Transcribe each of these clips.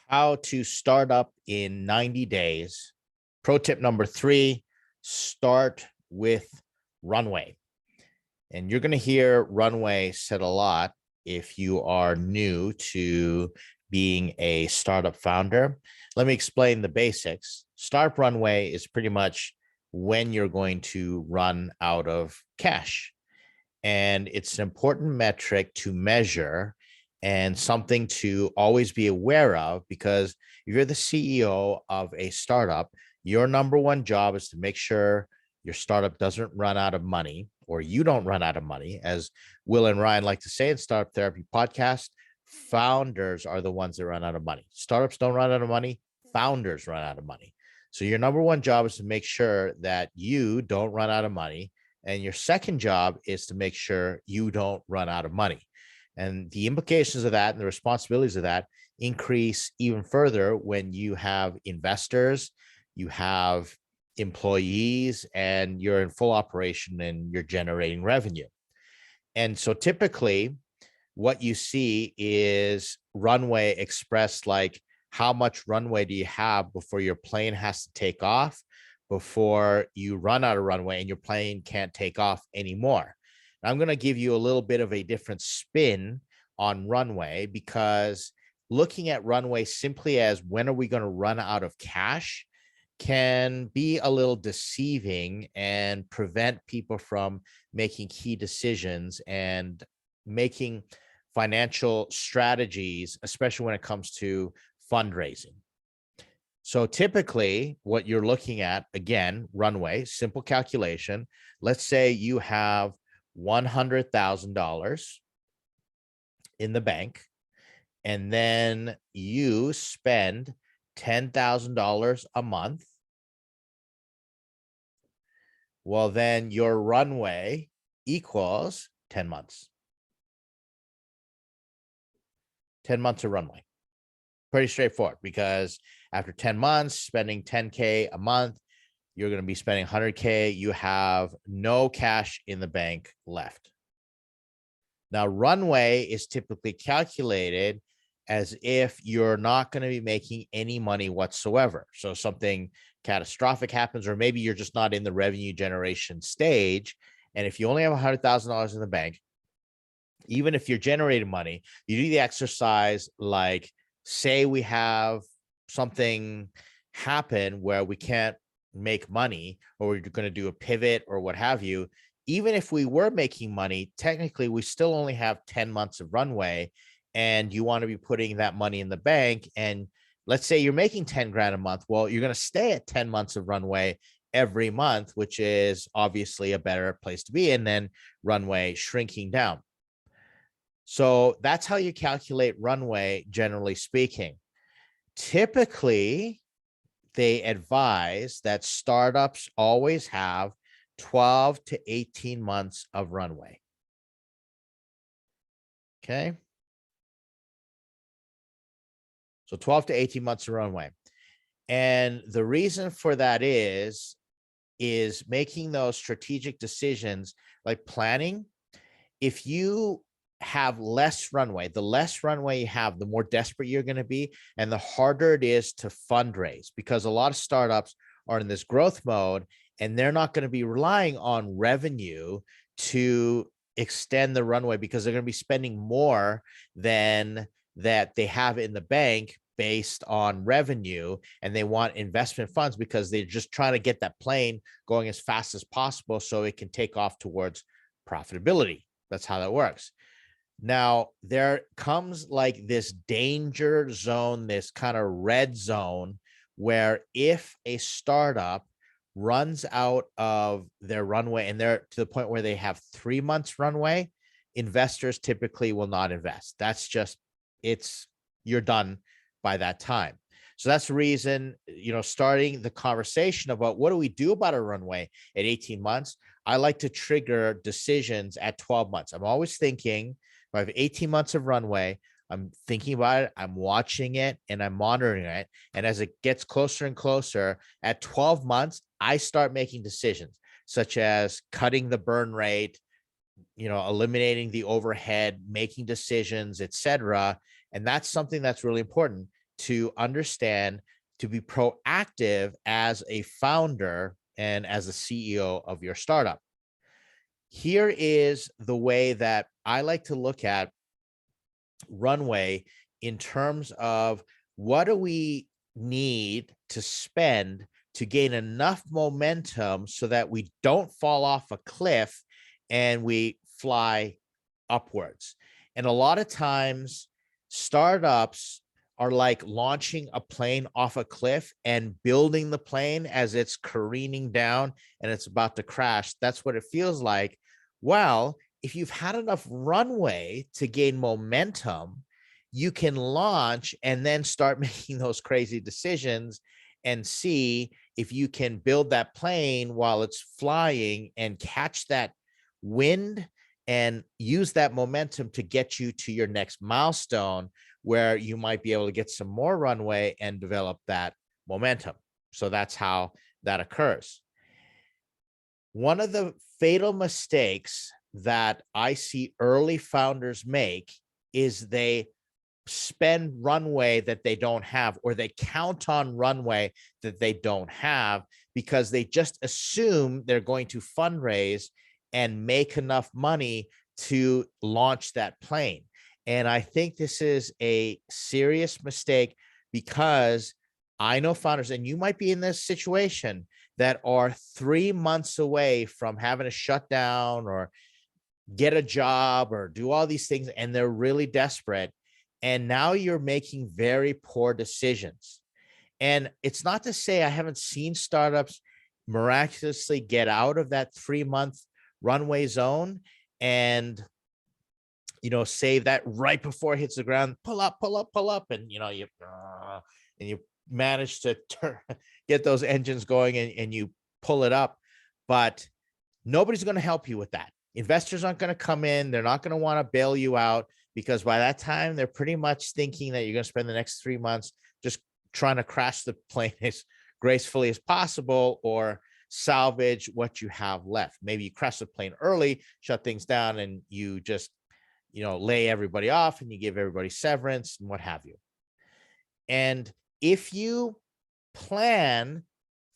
How to start up in 90 days. Pro tip number 3, start with Runway. And you're going to hear Runway said a lot if you are new to being a startup founder. Let me explain the basics. Startup Runway is pretty much when you're going to run out of cash. And it's an important metric to measure and something to always be aware of, because if you're the CEO of a startup, your number one job is to make sure your startup doesn't run out of money, or you don't run out of money. As Will and Ryan like to say in Startup Therapy Podcast, founders are the ones that run out of money. Startups don't run out of money, founders run out of money. So your number one job is to make sure that you don't run out of money. And your second job is to make sure you don't run out of money. And the implications of that and the responsibilities of that increase even further when you have investors, you have employees, and you're in full operation and you're generating revenue. And so typically what you see is runway expressed like, how much runway do you have before your plane has to take off, before you run out of runway and your plane can't take off anymore. And I'm going to give you a little bit of a different spin on runway, because looking at runway simply as when are we going to run out of cash can be a little deceiving and prevent people from making key decisions and making financial strategies, especially when it comes to fundraising. So typically what you're looking at, again, runway, simple calculation. Let's say you have $100,000 in the bank, and then you spend $10,000 a month. Well, then your runway equals 10 months. 10 months of runway. Pretty straightforward, because after 10 months, spending 10K a month, you're going to be spending 100K. You have no cash in the bank left. Now, runway is typically calculated as if you're not going to be making any money whatsoever. So something catastrophic happens, or maybe you're just not in the revenue generation stage. And if you only have $100,000 in the bank, even if you're generating money, you do the exercise like, say we have something happen where we can't make money, or we're going to do a pivot or what have you. Even if we were making money, technically we still only have 10 months of runway, and you want to be putting that money in the bank. And let's say you're making 10 grand a month. Well, you're going to stay at 10 months of runway every month, which is obviously a better place to be. And then runway shrinking down. So that's how you calculate runway, generally speaking. Typically, they advise that startups always have 12 to 18 months of runway. Okay. So 12 to 18 months of runway. And the reason for that is making those strategic decisions like planning. If you have less runway, the less runway you have, the more desperate you're going to be, and the harder it is to fundraise, because a lot of startups are in this growth mode and they're not going to be relying on revenue to extend the runway, because they're going to be spending more than that they have in the bank based on revenue, and they want investment funds because they're just trying to get that plane going as fast as possible so it can take off towards profitability. That's how that works. Now, there comes like this danger zone, this kind of red zone, where if a startup runs out of their runway and they're to the point where they have 3 months runway, investors typically will not invest. That's just, you're done by that time. So that's the reason, starting the conversation about what do we do about a runway at 18 months, I like to trigger decisions at 12 months. I'm always thinking, if I have 18 months of runway, I'm thinking about it, I'm watching it, and I'm monitoring it. And as it gets closer and closer, at 12 months, I start making decisions such as cutting the burn rate, eliminating the overhead, making decisions, etc. And that's something that's really important. to understand, to be proactive as a founder and as a CEO of your startup. Here is the way that I like to look at Runway in terms of what do we need to spend to gain enough momentum so that we don't fall off a cliff and we fly upwards. And a lot of times startups are like launching a plane off a cliff and building the plane as it's careening down and it's about to crash. That's what it feels like. Well, if you've had enough runway to gain momentum, you can launch and then start making those crazy decisions and see if you can build that plane while it's flying and catch that wind and use that momentum to get you to your next milestone where you might be able to get some more runway and develop that momentum. So that's how that occurs. One of the fatal mistakes that I see early founders make is they spend runway that they don't have, or they count on runway that they don't have because they just assume they're going to fundraise and make enough money to launch that plane. And I think this is a serious mistake because I know founders, and you might be in this situation, that are 3 months away from having to shut down or get a job or do all these things, and they're really desperate. And now you're making very poor decisions. And it's not to say I haven't seen startups miraculously get out of that 3-month runway zone and, save that right before it hits the ground, pull up, and, you manage to get those engines going and you pull it up. But nobody's going to help you with that. Investors aren't going to come in. They're not going to want to bail you out, because by that time, they're pretty much thinking that you're going to spend the next 3 months just trying to crash the plane as gracefully as possible or salvage what you have left. Maybe you crash the plane early, shut things down, and you just, lay everybody off and you give everybody severance and what have you. And if you plan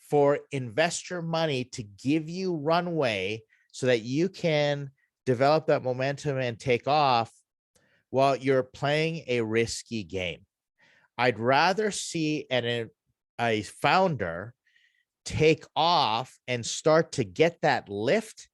for investor money to give you runway so that you can develop that momentum and take off, well, you're playing a risky game. I'd rather see a founder take off and start to get that lift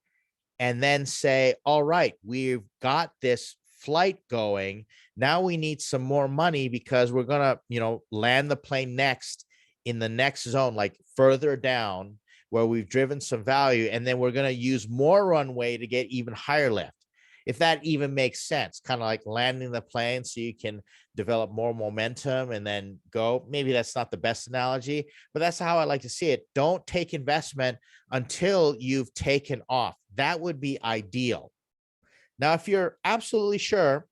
and then say, all right, we've got this flight going. Now we need some more money because we're going to, land the plane next in the next zone, like further down where we've driven some value. And then we're going to use more runway to get even higher lift. If that even makes sense, kind of like landing the plane so you can develop more momentum and then go. Maybe that's not the best analogy, but that's how I like to see it. Don't take investment until you've taken off. That would be ideal. Now, if you're absolutely sure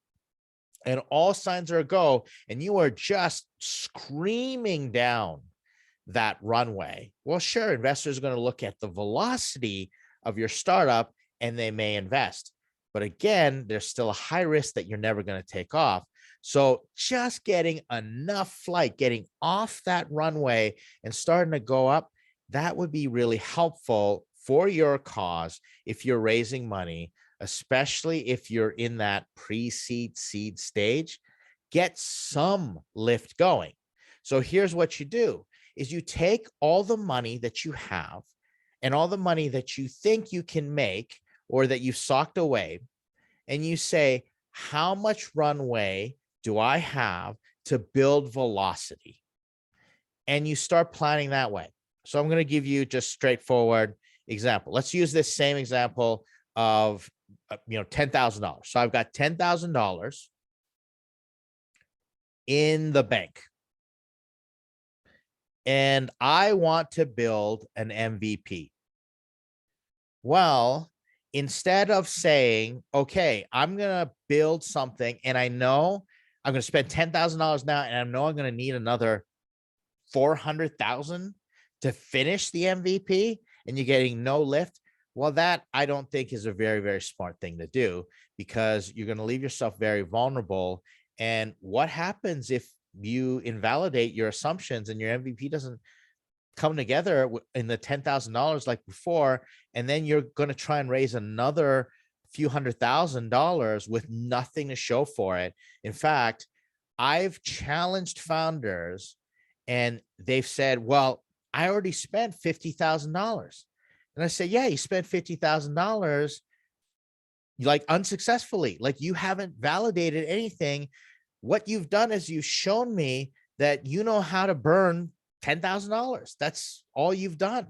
and all signs are a go and you are just screaming down that runway, well, sure, investors are going to look at the velocity of your startup and they may invest. But again, there's still a high risk that you're never going to take off. So just getting enough flight, getting off that runway and starting to go up, that would be really helpful for your cause if you're raising money, especially if you're in that pre-seed seed stage. Get some lift going. So here's what you do is you take all the money that you have and all the money that you think you can make or that you've socked away, and you say, how much runway do I have to build velocity? And you start planning that way. So I'm going to give you just straightforward example. Let's use this same example of, $10,000. So I've got $10,000 in the bank, and I want to build an MVP. Well, instead of saying, okay, I'm going to build something and I know I'm going to spend $10,000 now and I know I'm going to need another 400,000 to finish the MVP and you're getting no lift. Well, that I don't think is a very, very smart thing to do, because you're going to leave yourself very vulnerable. And what happens if you invalidate your assumptions and your MVP doesn't come together in the $10,000 like before, and then you're going to try and raise another few $100,000 with nothing to show for it. In fact, I've challenged founders and they've said, well, I already spent $50,000. And I say, yeah, you spent $50,000 like unsuccessfully, like you haven't validated anything. What you've done is you've shown me that you know how to burn $10,000. That's all you've done.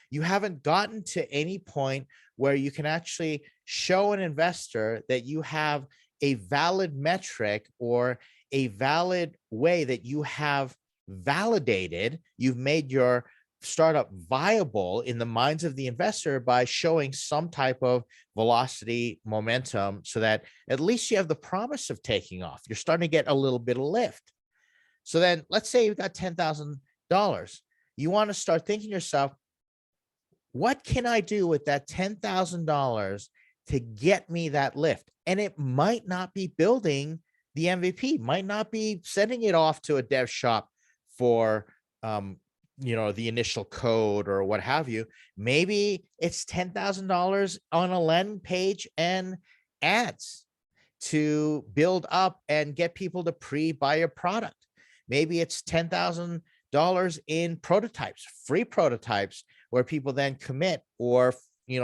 You haven't gotten to any point where you can actually show an investor that you have a valid metric or a valid way that you have validated. You've made your startup viable in the minds of the investor by showing some type of velocity, momentum, so that at least you have the promise of taking off. You're starting to get a little bit of lift. So then let's say you've got $10,000. You want to start thinking to yourself, what can I do with that $10,000 to get me that lift? And it might not be building the MVP, might not be sending it off to a dev shop for, the initial code or what have you. Maybe it's $10,000 on a landing page and ads to build up and get people to pre-buy your product. Maybe it's $10,000 in prototypes, free prototypes, where people then commit, or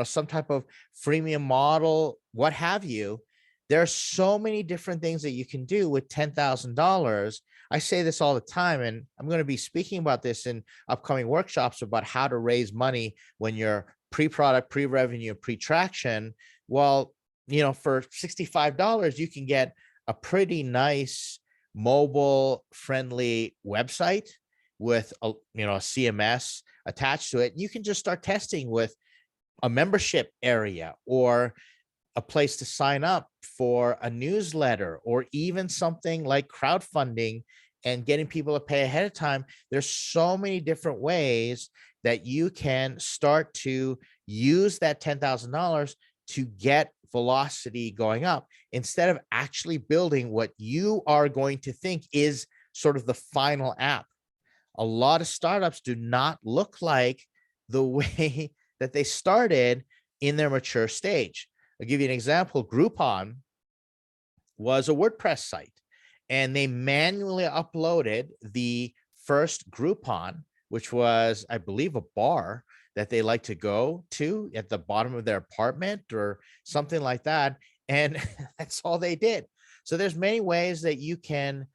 some type of freemium model, what have you. There are so many different things that you can do with $10,000. I say this all the time, and I'm going to be speaking about this in upcoming workshops about how to raise money when you're pre-product, pre-revenue, pre-traction. Well, for $65, you can get a pretty nice mobile friendly website with a CMS attached to it. You can just start testing with a membership area or a place to sign up for a newsletter, or even something like crowdfunding and getting people to pay ahead of time. There's so many different ways that you can start to use that $10,000 to get velocity going up, instead of actually building what you are going to think is sort of the final app. A lot of startups do not look like the way that they started in their mature stage. I'll give you an example. Groupon was a WordPress site, and they manually uploaded the first Groupon, which was, I believe, a bar that they like to go to at the bottom of their apartment or something like that. And that's all they did. So there's many ways that you can,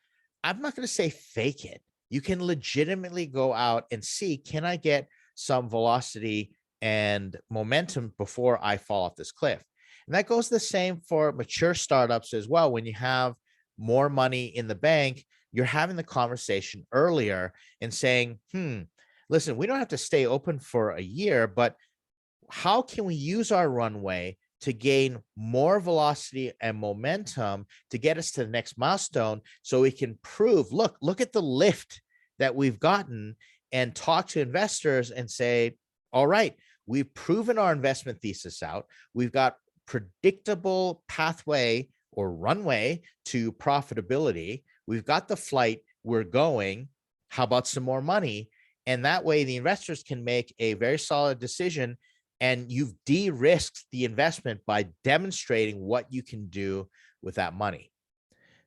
I'm not going to say fake it. You can legitimately go out and see, can I get some velocity and momentum before I fall off this cliff? And that goes the same for mature startups as well. When you have more money in the bank, you're having the conversation earlier and saying, listen, we don't have to stay open for a year, but how can we use our runway to gain more velocity and momentum to get us to the next milestone, so we can prove, look at the lift that we've gotten, and talk to investors and say, all right, we've proven our investment thesis out. We've got predictable pathway or runway to profitability. We've got the flight, we're going. How about some more money? And that way the investors can make a very solid decision, and you've de-risked the investment by demonstrating what you can do with that money.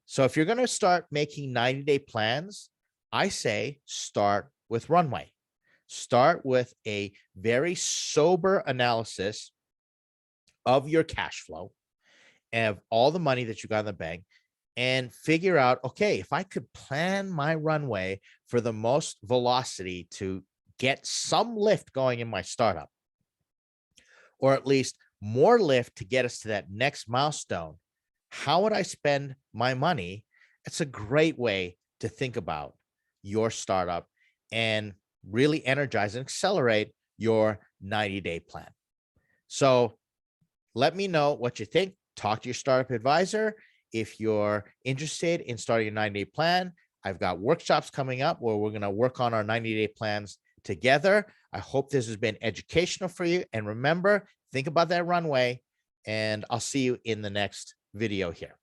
So if you're going to start making 90-day plans, I say start with Runway. Start with a very sober analysis of your cash flow and of all the money that you got in the bank, and figure out, okay, if I could plan my runway for the most velocity to get some lift going in my startup, or at least more lift to get us to that next milestone, how would I spend my money? It's a great way to think about your startup and really energize and accelerate your 90-day plan. So let me know what you think. Talk to your startup advisor. If you're interested in starting a 90-day plan, I've got workshops coming up where we're going to work on our 90-day plans together. I hope this has been educational for you. And remember, think about that runway, and I'll see you in the next video here.